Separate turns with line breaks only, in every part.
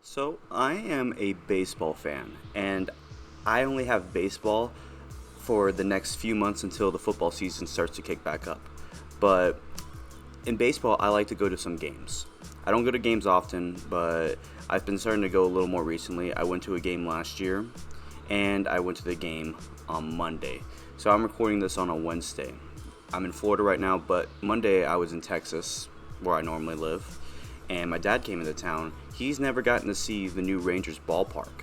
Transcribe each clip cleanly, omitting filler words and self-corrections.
So, I am a baseball fan, and I only have baseball for the next few months until the football season starts to kick back up. But in baseball, I like to go to some games. I don't go to games often, but I've been starting to go a little more recently. I went to a game last year, and I went to the game on Monday. So, I'm recording this on a Wednesday. I'm in Florida right now, but Monday I was in Texas, where I normally live, and my dad came into town. He's never gotten to see the new Rangers ballpark.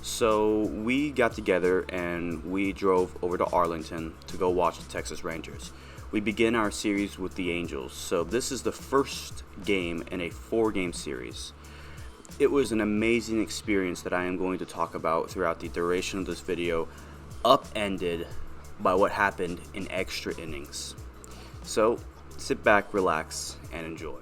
So we got together and we drove over to Arlington to go watch the Texas Rangers. We begin our series with the Angels. So this is the first game in a 4-game series. It was an amazing experience that I am going to talk about throughout the duration of this video, upended by what happened in extra innings. So sit back, relax, and enjoy.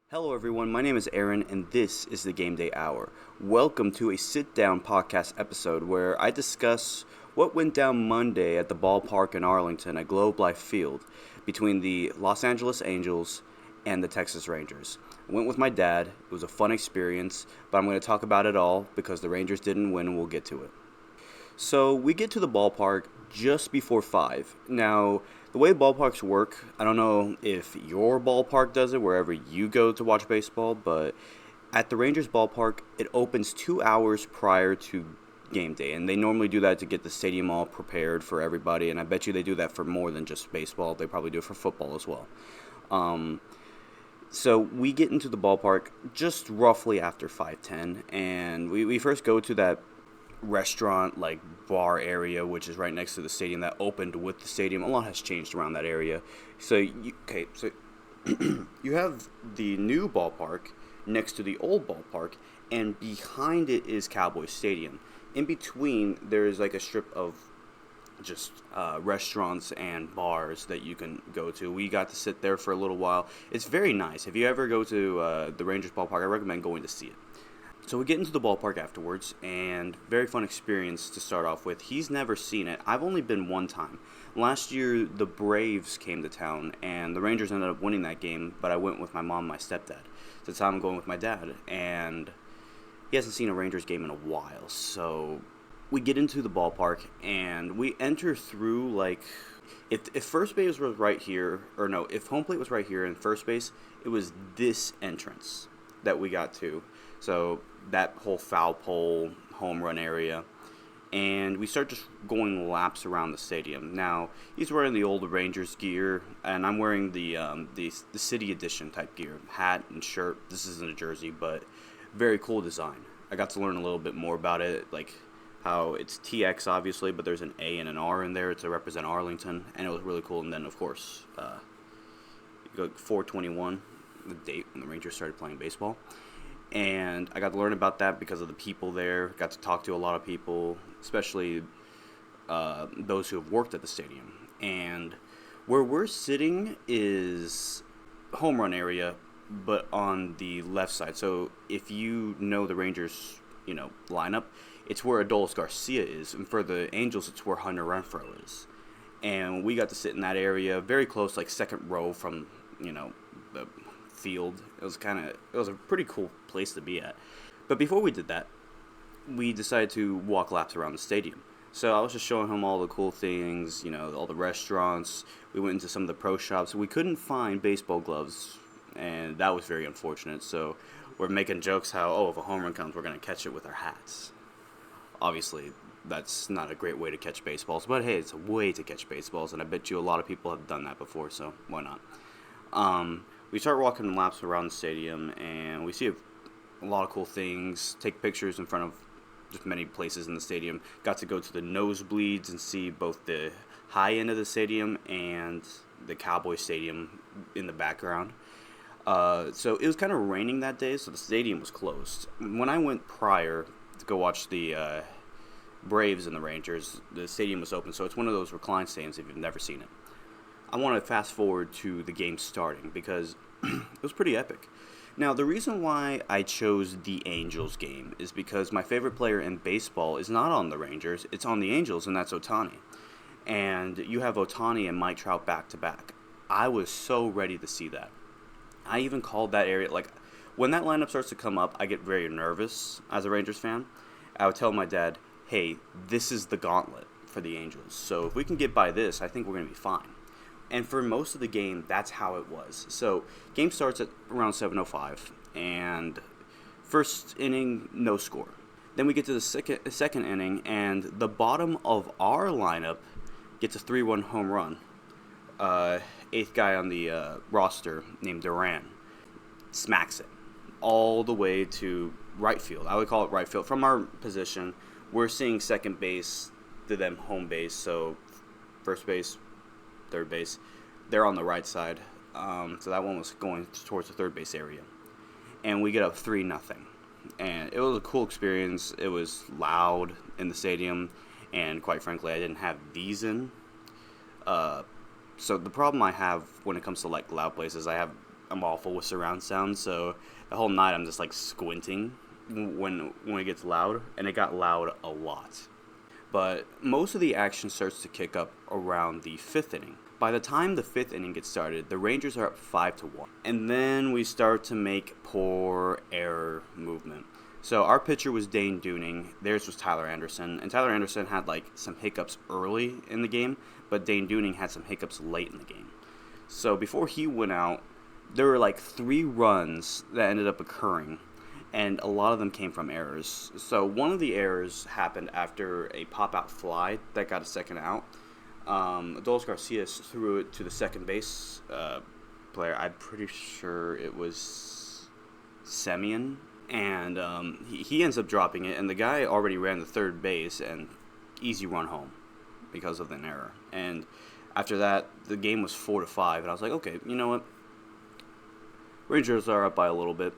Hello everyone, my name is Aaron and this is the Gameday Hour. Welcome to a sit-down podcast episode where I discuss what went down Monday at the ballpark in Arlington at Globe Life Field between the Los Angeles Angels and the Texas Rangers. I went with my dad. It was a fun experience, but I'm going to talk about it all because the Rangers didn't win and we'll get to it. So we get to the ballpark just before 5. Now, the way ballparks work, I don't know if your ballpark does it wherever you go to watch baseball, but at the Rangers ballpark, it opens 2 hours prior to game day, and they normally do that to get the stadium all prepared for everybody, and I bet you they do that for more than just baseball. They probably do it for football as well. So we get into the ballpark just roughly after 5:10, and we first go to that restaurant like bar area which is right next to the stadium that opened with the stadium. A lot has changed around that area. So you have the new ballpark next to the old ballpark, and behind it is Cowboy Stadium. In between there's like a strip of just restaurants and bars that you can go to. We got to sit there for a little while. It's very nice. If you ever go to the Rangers ballpark, I recommend going to see it. So we get into the ballpark afterwards, and very fun experience to start off with. He's never seen it. I've only been one time. Last year, the Braves came to town, and the Rangers ended up winning that game, but I went with my mom and my stepdad. This time I'm going with my dad, and he hasn't seen a Rangers game in a while. So we get into the ballpark, and we enter through, like, if first base was right here, or no, if home plate was right here and first base, it was this entrance that we got to. So that whole foul pole, home run area. And we start just going laps around the stadium. Now, he's wearing the old Rangers gear, and I'm wearing the City Edition type gear. Hat and shirt. This isn't a jersey, but very cool design. I got to learn a little bit more about it, like how it's TX, obviously, but there's an A and an R in there to represent Arlington, and it was really cool. And then, of course, 4/21, the date when the Rangers started playing baseball. And I got to learn about that because of the people there. Got to talk to a lot of people, especially those who have worked at the stadium. And where we're sitting is home run area, but on the left side. So if you know the Rangers, lineup, it's where Adolis Garcia is, and for the Angels, it's where Hunter Renfroe is. And we got to sit in that area, very close, like second row from the field. It was a pretty cool place to be at. But before we did that, we decided to walk laps around the stadium. So I was just showing him all the cool things, all the restaurants. We went into some of the pro shops. We couldn't find baseball gloves, and that was very unfortunate. So we're making jokes how, if a home run comes, we're going to catch it with our hats. Obviously, that's not a great way to catch baseballs, but hey, it's a way to catch baseballs, and I bet you a lot of people have done that before, so why not? We start walking laps around the stadium, and we see a lot of cool things, take pictures in front of just many places in the stadium. Got to go to the nosebleeds and see both the high end of the stadium and the Cowboy Stadium in the background. So it was kind of raining that day, so the stadium was closed. When I went prior to go watch the Braves and the Rangers, the stadium was open, so it's one of those reclined stadiums if you've never seen it. I want to fast forward to the game starting because it was pretty epic. Now, the reason why I chose the Angels game is because my favorite player in baseball is not on the Rangers, it's on the Angels, and that's Ohtani. and you have Ohtani and Mike Trout back to back. I was so ready to see that. I even called that area, like, when that lineup starts to come up, I get very nervous as a Rangers fan. I would tell my dad, hey, this is the gauntlet for the Angels. So if we can get by this, I think we're going to be fine. And for most of the game, that's how it was. So game starts at around 7:05, and first inning, no score. Then we get to the second inning, and the bottom of our lineup gets a 3-1 home run. Eighth guy on the roster named Duran smacks it all the way to right field. I would call it right field. From our position, we're seeing second base to them home base. So first base, third base, they're on the right side. So that one was going towards the third base area. And we get up 3-0. And it was a cool experience. It was loud in the stadium. And quite frankly, I didn't have these in. So the problem I have when it comes to like loud places, I'm awful with surround sound. So the whole night I'm just like squinting when it gets loud, and it got loud a lot. But most of the action starts to kick up around the fifth inning. By the time the fifth inning gets started, the Rangers are up 5-1, and then we start to make poor error movement. So our pitcher was Dane Dooning, theirs was Tyler Anderson, and Tyler Anderson had like some hiccups early in the game, but Dane Dooning had some hiccups late in the game. So before he went out, there were like 3 runs that ended up occurring, and a lot of them came from errors. So one of the errors happened after a pop-out fly that got a second out. Adolis Garcia threw it to the second base player. I'm pretty sure it was Semyon. And he ends up dropping it, and the guy already ran the third base, and easy run home because of an error. And after that, the game was 4-5, and I was like, okay, you know what? Rangers are up by a little bit.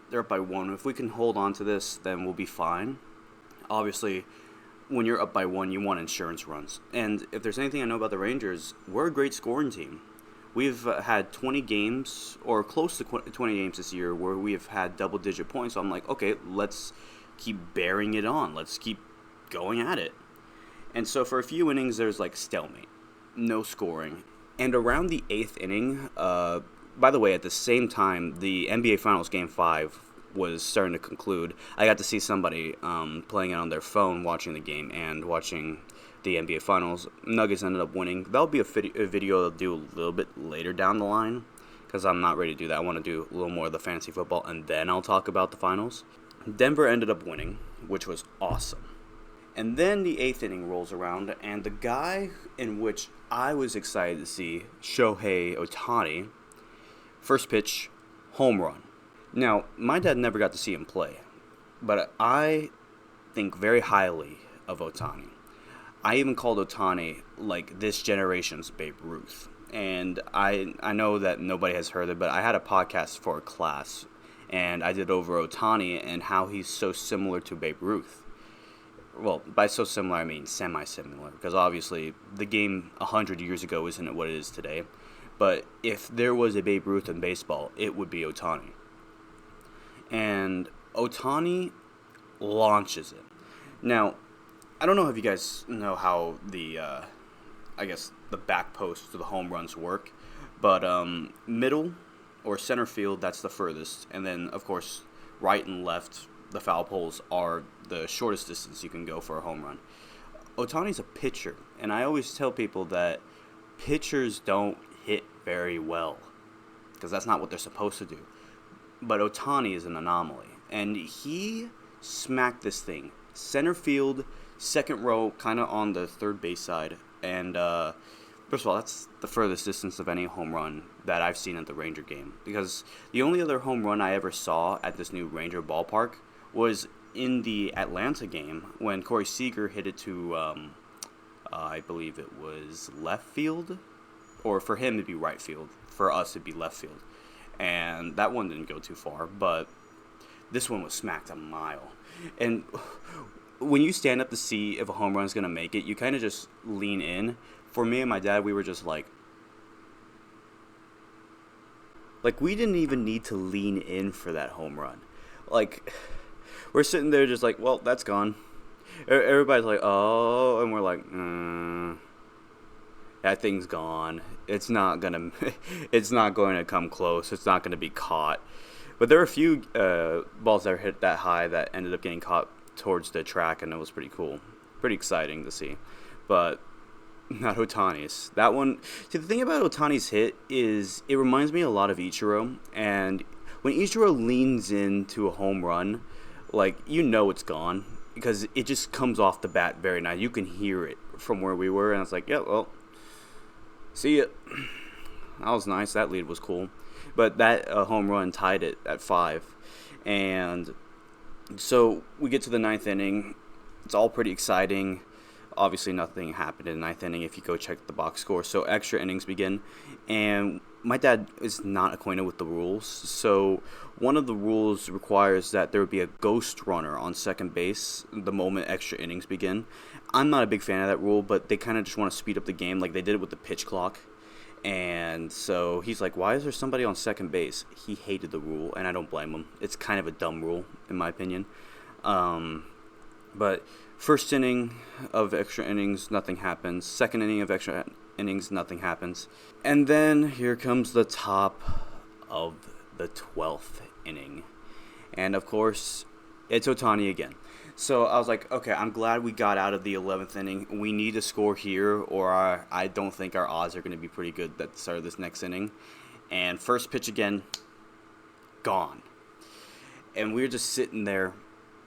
They're up by 1. If we can hold on to this, then we'll be fine. Obviously, when you're up by 1, you want insurance runs. And if there's anything I know about the Rangers, we're a great scoring team. We've had 20 games, or close to 20 games this year, where we have had double-digit points. So I'm like, okay, let's keep bearing it on. Let's keep going at it. And so for a few innings, there's like stalemate, no scoring. And around the 8th inning, by the way, at the same time, the NBA Finals Game 5 was starting to conclude. I got to see somebody playing it on their phone, watching the game, and watching the NBA Finals. Nuggets ended up winning. That'll be a video I'll do a little bit later down the line, because I'm not ready to do that. I want to do a little more of the fantasy football, and then I'll talk about the finals. Denver ended up winning, which was awesome. And then the 8th inning rolls around, and the guy in which I was excited to see, Shohei Ohtani, first pitch, home run. Now, my dad never got to see him play, but I think very highly of Ohtani. I even called Ohtani like this generation's Babe Ruth. And I know that nobody has heard it, but I had a podcast for a class, and I did over Ohtani and how he's so similar to Babe Ruth. Well, by so similar, I mean semi-similar, because obviously the game 100 years ago isn't what it is today. But if there was a Babe Ruth in baseball, it would be Ohtani. And Ohtani launches it. Now, I don't know if you guys know how the back post to the home runs work, but middle or center field, that's the furthest. And then, of course, right and left, the foul poles are the shortest distance you can go for a home run. Ohtani's a pitcher, and I always tell people that pitchers don't hit very well, because that's not what they're supposed to do. But Ohtani is an anomaly, and he smacked this thing. Center field, second row, kind of on the third base side. And first of all, that's the furthest distance of any home run that I've seen at the Ranger game. Because the only other home run I ever saw at this new Ranger ballpark was in the Atlanta game when Corey Seager hit it to, I believe it was left field. Or for him, it'd be right field. For us, it'd be left field. And that one didn't go too far, but this one was smacked a mile. And when you stand up to see if a home run is going to make it, you kind of just lean in. For me and my dad, we were just like we didn't even need to lean in for that home run. Like, we're sitting there just like, well, that's gone. Everybody's like, oh, and we're like, that thing's gone. It's not gonna, it's not going to come close. It's not going to be caught. But there were a few balls that were hit that high that ended up getting caught towards the track, and it was pretty cool, pretty exciting to see. But not Ohtani's. That one. See, the thing about Ohtani's hit is it reminds me a lot of Ichiro, and when Ichiro leans into a home run, like, you know it's gone because it just comes off the bat very nice. You can hear it from where we were, and it's like, yeah, well, see ya. That was nice. That lead was cool. But that home run tied it at 5. And so we get to the 9th inning. It's all pretty exciting. Obviously, nothing happened in the 9th inning if you go check the box score. So extra innings begin. And my dad is not acquainted with the rules. So one of the rules requires that there would be a ghost runner on second base the moment extra innings begin. I'm not a big fan of that rule, but they kind of just want to speed up the game like they did it with the pitch clock. And so he's like, why is there somebody on second base? He hated the rule, and I don't blame him. It's kind of a dumb rule, in my opinion. But first inning of extra innings, nothing happens. Second inning of extra innings, nothing happens. And then here comes the top of the 12th inning. And, of course, it's Ohtani again. So I was like, okay, I'm glad we got out of the 11th inning. We need to score here, or I don't think our odds are going to be pretty good at the start of this next inning. And first pitch again, gone. And we were just sitting there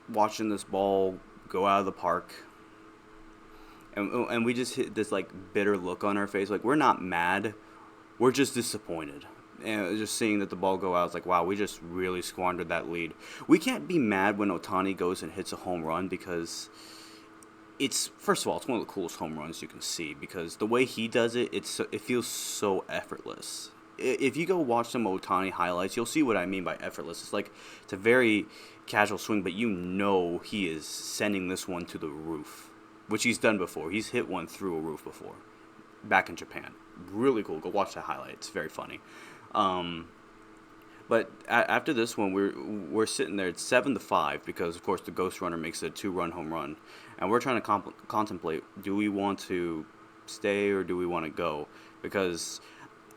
watching this ball go out of the park. And we just hit this, like, bitter look on our face. Like, we're not mad. We're just disappointed. And just seeing that the ball go out, it's like, wow, we just really squandered that lead. We can't be mad when Ohtani goes and hits a home run because first of all, it's one of the coolest home runs you can see because the way he does it, it feels so effortless. If you go watch some Ohtani highlights, you'll see what I mean by effortless. It's like, it's a very casual swing, but you know he is sending this one to the roof, which he's done before. He's hit one through a roof before, back in Japan. Really cool. Go watch that highlight. It's very funny. But after this one, we're sitting there. It's 7-5 because, of course, the ghost runner makes it a 2-run home run, and we're trying to contemplate: do we want to stay or do we want to go? Because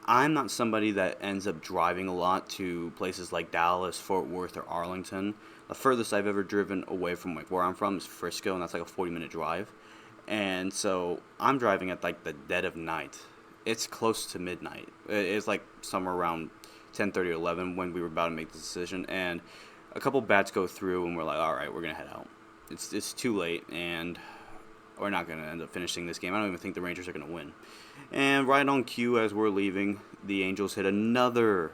I'm not somebody that ends up driving a lot to places like Dallas, Fort Worth, or Arlington. The furthest I've ever driven away from like where I'm from is Frisco, and that's like a 40-minute drive. And so I'm driving at like the dead of night. It's close to midnight. It's like somewhere around 10:30 or 11 when we were about to make the decision. And a couple bats go through, and we're like, all right, we're going to head out. It's too late, and we're not going to end up finishing this game. I don't even think the Rangers are going to win. And right on cue as we're leaving, the Angels hit another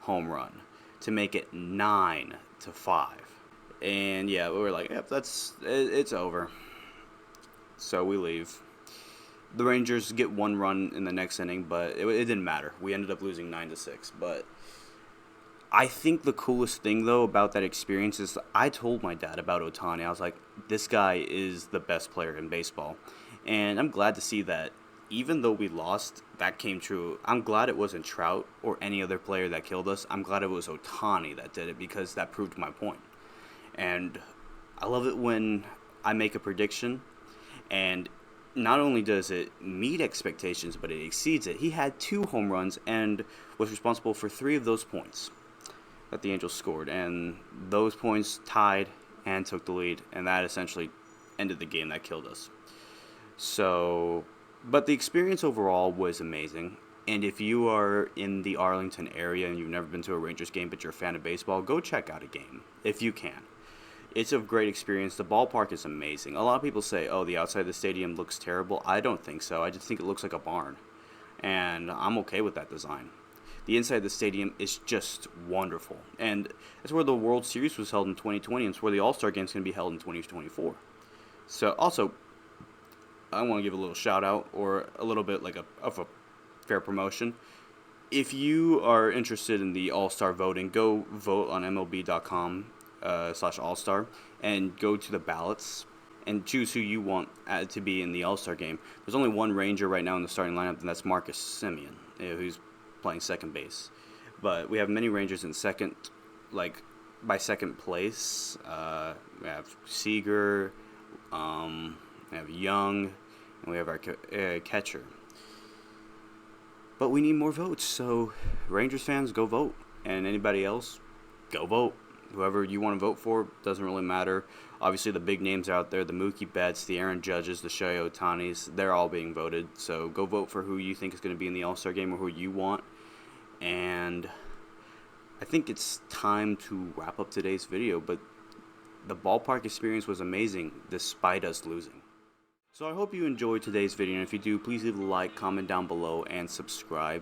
home run to make it 9-5. And, yeah, we were like, yep, it's over. So we leave. The Rangers get 1 run in the next inning, but it didn't matter. We ended up losing 9-6. But I think the coolest thing, though, about that experience is I told my dad about Ohtani. I was like, this guy is the best player in baseball. And I'm glad to see that even though we lost, that came true. I'm glad it wasn't Trout or any other player that killed us. I'm glad it was Ohtani that did it because that proved my point. And I love it when I make a prediction and not only does it meet expectations, but it exceeds it. He had 2 home runs and was responsible for 3 of those points that the Angels scored. And those points tied and took the lead, and that essentially ended the game that killed us. So, but the experience overall was amazing. And if you are in the Arlington area and you've never been to a Rangers game, but you're a fan of baseball, go check out a game if you can. It's a great experience. The ballpark is amazing. A lot of people say, oh, the outside of the stadium looks terrible. I don't think so. I just think it looks like a barn. And I'm okay with that design. The inside of the stadium is just wonderful. And that's where the World Series was held in 2020, and it's where the All-Star Game is going to be held in 2024. So, also, I want to give a little shout-out, or a little bit like of a fair promotion. If you are interested in the All-Star voting, go vote on MLB.com. /All-Star, and go to the ballots and choose who you want to be in the All-Star game. There's only one Ranger right now in the starting lineup, and that's Marcus Semien, who's playing second base. But we have many Rangers in second, like by second place. We have Seager, we have Young, and we have our catcher. But we need more votes, so Rangers fans, go vote. And anybody else, go vote. Whoever you want to vote for, doesn't really matter. Obviously, the big names are out there, the Mookie Betts, the Aaron Judges, the Shohei Ohtanis, they're all being voted. So go vote for who you think is going to be in the All-Star game or who you want. And I think it's time to wrap up today's video, but the ballpark experience was amazing despite us losing. So I hope you enjoyed today's video, and if you do, please leave a like, comment down below, and subscribe.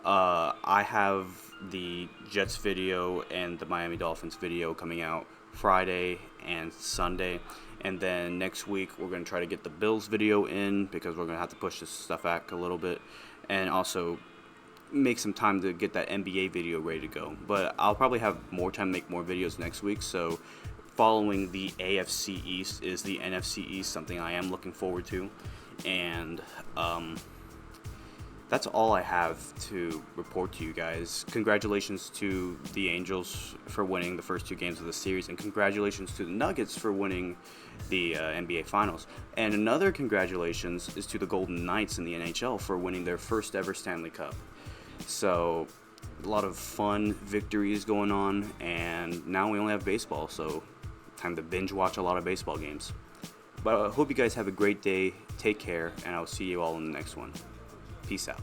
I have the Jets video and the Miami Dolphins video coming out Friday and Sunday, and then next week we're going to try to get the Bills video in because we're going to have to push this stuff back a little bit, and also make some time to get that NBA video ready to go. But I'll probably have more time to make more videos next week, so following the AFC East is the NFC East, something I am looking forward to. And that's all I have to report to you guys. Congratulations to the Angels for winning the first 2 games of the series, and congratulations to the Nuggets for winning the NBA Finals. And another congratulations is to the Golden Knights in the NHL for winning their first ever Stanley Cup. So a lot of fun victories going on, and now we only have baseball, so time to binge watch a lot of baseball games. But I hope you guys have a great day, take care, and I'll see you all in the next one. Peace out.